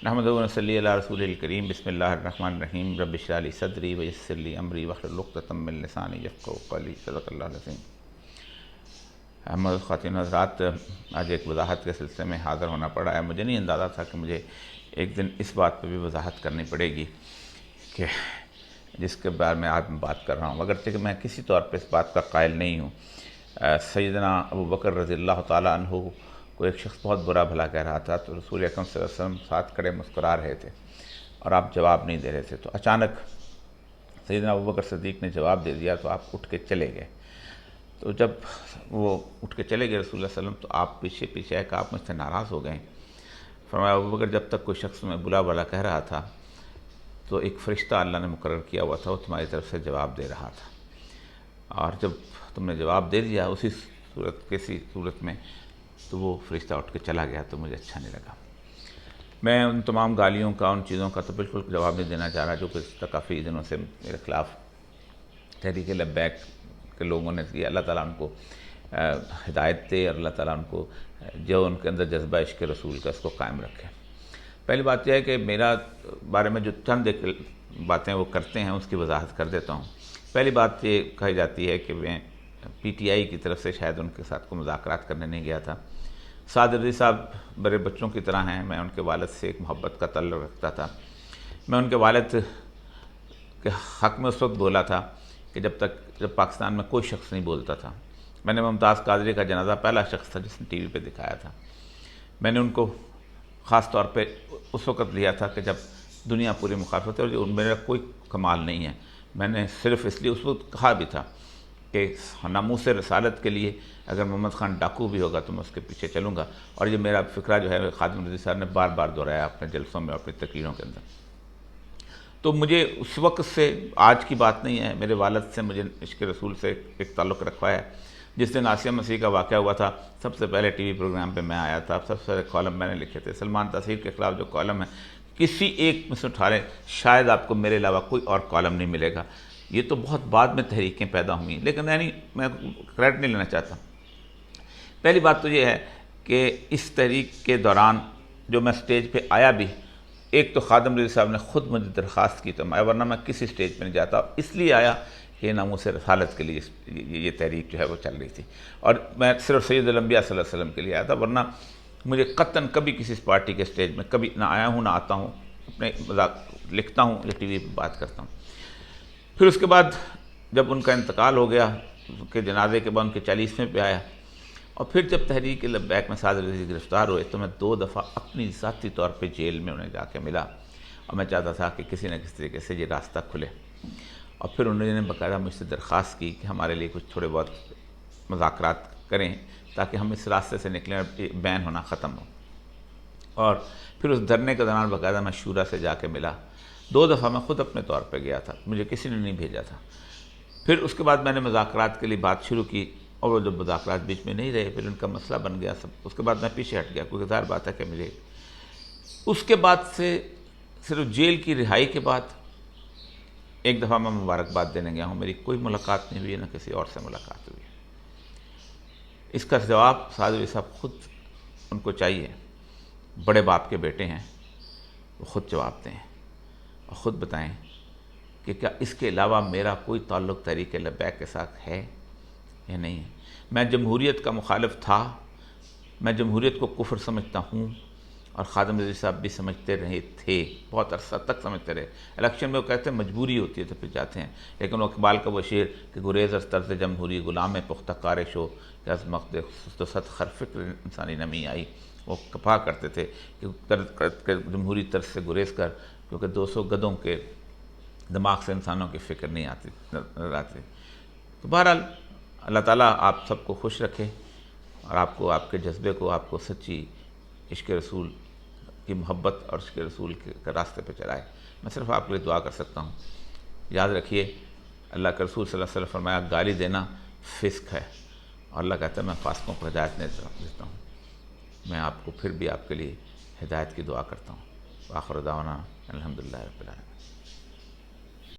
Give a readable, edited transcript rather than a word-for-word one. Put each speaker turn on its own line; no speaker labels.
نحمدہ و نصلی علی رسول الکریم بسم اللہ الرحمن الرحیم رب اشرح لی صدری ویسر لی امری واحلل عقدۃ من لسانی یفقہوا قولی صدق اللہ العظیم۔ احمد خواتین حضرات، آج ایک وضاحت کے سلسلے میں حاضر ہونا پڑا ہے۔ مجھے نہیں اندازہ تھا کہ مجھے ایک دن اس بات پہ بھی وضاحت کرنی پڑے گی کہ جس کے بارے میں آج میں بات کر رہا ہوں، اگرچہ کہ میں کسی طور پہ اس بات کا قائل نہیں ہوں۔ سیدنا ابو بکر رضی اللہ تعالیٰ عنہ کو ایک شخص بہت برا بھلا کہہ رہا تھا، تو رسول اکرم صلی اللہ علیہ وسلم ساتھ کھڑے مسکرا رہے تھے اور آپ جواب نہیں دے رہے تھے، تو اچانک سیدنا ابو بکر صدیق نے جواب دے دیا، تو آپ اٹھ کے چلے گئے۔ تو جب وہ اٹھ کے چلے گئے رسول اللہ صلی اللہ علیہ وسلم، تو آپ پیچھے پیچھے آئے کہ آپ مجھ سے ناراض ہو گئے۔ فرمایا ابو بکر، جب تک کوئی شخص میں بلا بھلا کہہ رہا تھا تو ایک فرشتہ اللہ نے مقرر کیا ہوا تھا، وہ تمہاری طرف سے جواب دے رہا تھا، اور جب تم نے جواب دے دیا اسی کسی صورت میں، تو وہ فرشتہ اٹھ کے چلا گیا، تو مجھے اچھا نہیں لگا۔ میں ان تمام گالیوں کا، ان چیزوں کا تو بالکل جواب نہیں دینا چاہ رہا جو کہ کافی دنوں سے میرے خلاف تحریک لبیک کے لوگوں نے کی۔ اللہ تعالیٰ ان کو ہدایت دے، اور اللہ تعالیٰ ان کو جو ان کے اندر جذبہ عشق رسول کا اس کو قائم رکھے۔ پہلی بات یہ ہے کہ میرا بارے میں جو چند باتیں وہ کرتے ہیں اس کی وضاحت کر دیتا ہوں۔ پہلی بات یہ کہی جاتی ہے کہ میں پی ٹی آئی کی طرف سے شاید ان کے ساتھ کوئی مذاکرات کرنے نہیں گیا تھا۔ سعد رضوی صاحب بڑے بچوں کی طرح ہیں، میں ان کے والد سے ایک محبت کا تعلق رکھتا تھا۔ میں ان کے والد کے حق میں اس وقت بولا تھا کہ جب پاکستان میں کوئی شخص نہیں بولتا تھا۔ میں نے ممتاز قادری کا جنازہ پہلا شخص تھا جس نے ٹی وی پہ دکھایا تھا۔ میں نے ان کو خاص طور پہ اس وقت لیا تھا کہ جب دنیا پوری مخالفت ہے، اور میرا کوئی کمال نہیں ہے۔ میں نے صرف اس لیے اس وقت کہا بھی تھا کہ ناموس رسالت کے لیے اگر محمد خان ڈاکو بھی ہوگا تو میں اس کے پیچھے چلوں گا، اور یہ میرا فکرہ جو ہے خادم رضوی صاحب نے بار بار دہرایا اپنے جلسوں میں اور اپنی تقریروں کے اندر۔ تو مجھے اس وقت سے، آج کی بات نہیں ہے، میرے والد سے مجھے عشق رسول سے ایک تعلق رکھا ہے۔ جس دن آسیہ مسیح کا واقعہ ہوا تھا، سب سے پہلے ٹی وی پروگرام پہ میں آیا تھا، سب سے کالم میں نے لکھے تھے۔ سلمان تاثیر کے خلاف جو کالم ہے، کسی ایک میں سے اٹھا لیں، شاید آپ کو میرے علاوہ کوئی اور کالم نہیں ملے گا۔ یہ تو بہت بعد میں تحریکیں پیدا ہوئیں، لیکن میں کریڈٹ نہیں لینا چاہتا۔ پہلی بات تو یہ ہے کہ اس تحریک کے دوران جو میں سٹیج پہ آیا بھی، ایک تو خادم رضوی صاحب نے خود مجھے درخواست کی تو میں، ورنہ میں کسی سٹیج پہ نہیں جاتا، اس لیے آیا کہ ناموس رسالت کے لیے یہ تحریک جو ہے وہ چل رہی تھی، اور میں صرف سید الانبیاء صلی اللہ علیہ وسلم کے لیے آیا تھا، ورنہ مجھے قطعاً کبھی کسی پارٹی کے سٹیج میں کبھی نہ آیا ہوں نہ آتا ہوں۔ اپنے مذاق لکھتا ہوں یا ٹی وی پہ بات کرتا ہوں۔ پھر اس کے بعد جب ان کا انتقال ہو گیا، ان کے جنازے کے بعد ان کے 40ویں پہ آیا، اور پھر جب تحریک لبیک میں سعد رضوی گرفتار ہوئے تو میں 2 دفعہ اپنی ذاتی طور پہ جیل میں انہیں جا کے ملا، اور میں چاہتا تھا کہ کسی نہ کسی طریقے سے یہ راستہ کھلے، اور پھر انہوں نے باقاعدہ مجھ سے درخواست کی کہ ہمارے لیے کچھ تھوڑے بہت مذاکرات کریں تاکہ ہم اس راستے سے نکلیں اور بین ہونا ختم ہو۔ اور پھر اس دھرنے کے دوران باقاعدہ میں شورا سے جا کے ملا۔ 2 دفعہ میں خود اپنے طور پہ گیا تھا، مجھے کسی نے نہیں بھیجا تھا۔ پھر اس کے بعد میں نے مذاکرات کے لیے بات شروع کی، اور وہ جب مذاکرات بیچ میں نہیں رہے، پھر ان کا مسئلہ بن گیا سب، اس کے بعد میں پیچھے ہٹ گیا، کیونکہ ظاہر بات ہے کہ مجھے اس کے بعد سے صرف جیل کی رہائی کے بعد ایک دفعہ میں مبارکباد دینے گیا ہوں، میری کوئی ملاقات نہیں ہوئی، نہ کسی اور سے ملاقات ہوئی۔ اس کا جواب سعد رضوی صاحب خود، ان کو چاہیے، بڑے باپ کے بیٹے ہیں، وہ خود جواب دیں اور خود بتائیں کہ کیا اس کے علاوہ میرا کوئی تعلق تحریک لبیک کے ساتھ ہے یا نہیں ہے۔ میں جمہوریت کا مخالف تھا، میں جمہوریت کو کفر سمجھتا ہوں، اور خادم رضوی صاحب بھی سمجھتے رہے تھے، بہت عرصہ تک سمجھتے رہے۔ الیکشن میں وہ کہتے ہیں مجبوری ہوتی ہے تو پھر جاتے ہیں، لیکن وہ اقبال کا وہ شعر کہ گریز از طرز جمہوری غلام پختہ کار شو کہ از مقد صد خر فکر انسانی نمی آئی، وہ کہا کرتے تھے کہ جمہوری طرز سے گریز کر، کیونکہ 200 گدھوں کے دماغ سے انسانوں کی فکر نہیں آتی نظر آتی۔ تو بہرحال اللہ تعالیٰ آپ سب کو خوش رکھے، اور آپ کو، آپ کے جذبے کو، آپ کو سچی عشق رسول کی محبت اور عشق رسول کے راستے پہ چلائے۔ میں صرف آپ کے لیے دعا کر سکتا ہوں۔ یاد رکھیے، اللہ کے رسول صلی اللہ علیہ وسلم فرمایا گالی دینا فسق ہے، اور اللہ کہتا ہے میں فاسقوں کو ہدایت نہیں دیتا ہوں۔ میں آپ کو پھر بھی آپ کے لیے ہدایت کی دعا کرتا ہوں۔ وآخر دعوانا الحمدللہ رب العالمین۔